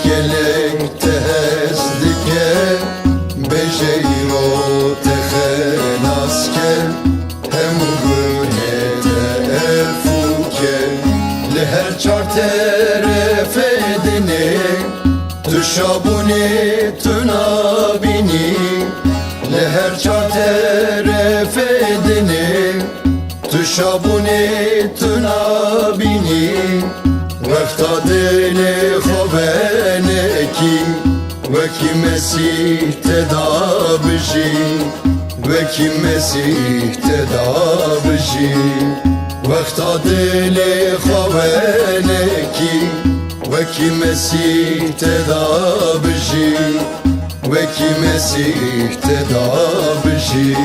gelek tezdike Bejeyro tehenaske Hem gülhete efuke Leher çar teref edine Tüşabuni tünabini Leher çar teref edine Tüşabuni tünabini Vekta dili khobeneki Veki Mesih tedabji Veki Mesih tedabji Vekta dili khobeneki Veki Mesih tedabji Veki Mesih tedabji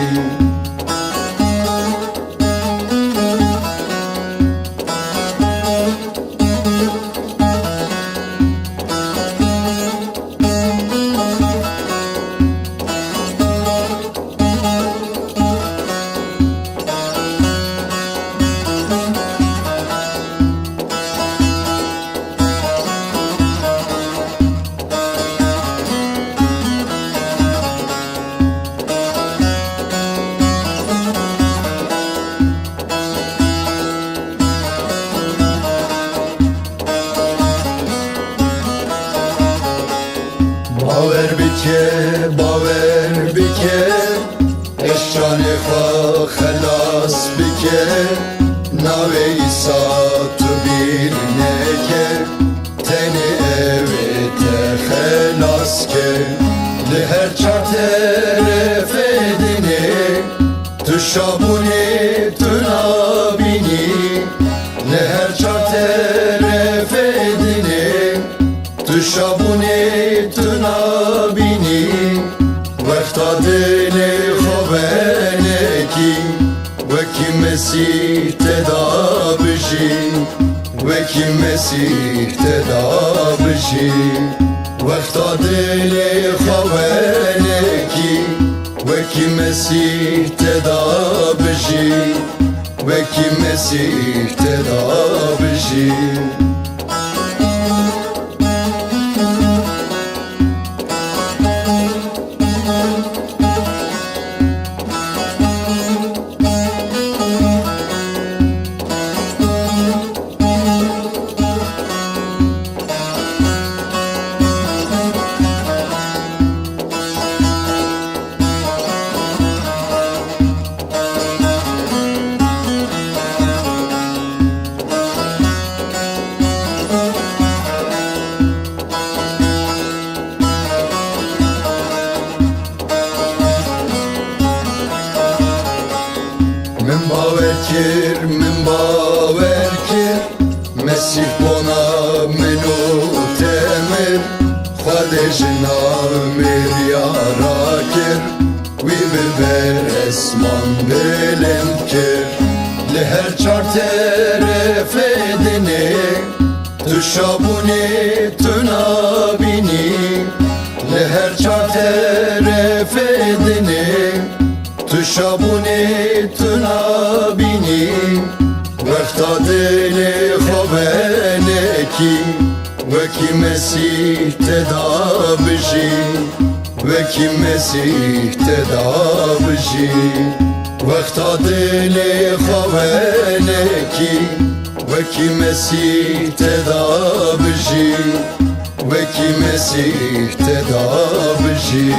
باور بکه اشان خوا خلاص بکه ناو ایسا تو بیر نکه تنی اویت خلاص که لهر چار طرف دینه تو شابونی تو نابینی لهر چار طرف دینه تو شابونی تو نابینی وقتا دل خوبنکی وکی مسیح تدا بشی وکی مسیح تدا بشی وقتا دل خوبنکی وکی مسیح تدا بشی وکی مسیح تدا بشی من باور کر مسیح بنا منو تمر خودش نامر یارا کر وی ببر اسمان بلم کر لهر چار طرف دینه تو شابونی تو نابینی لهر چار طرف دینه تو شابونی تو نابینی وقتا دل خوبنکی وکی مسیح تدا بشی وکی مسیح تدا بشی وقتا دل خوبنکی وکی مسیح تدا بشی وکی مسیح تدا بشی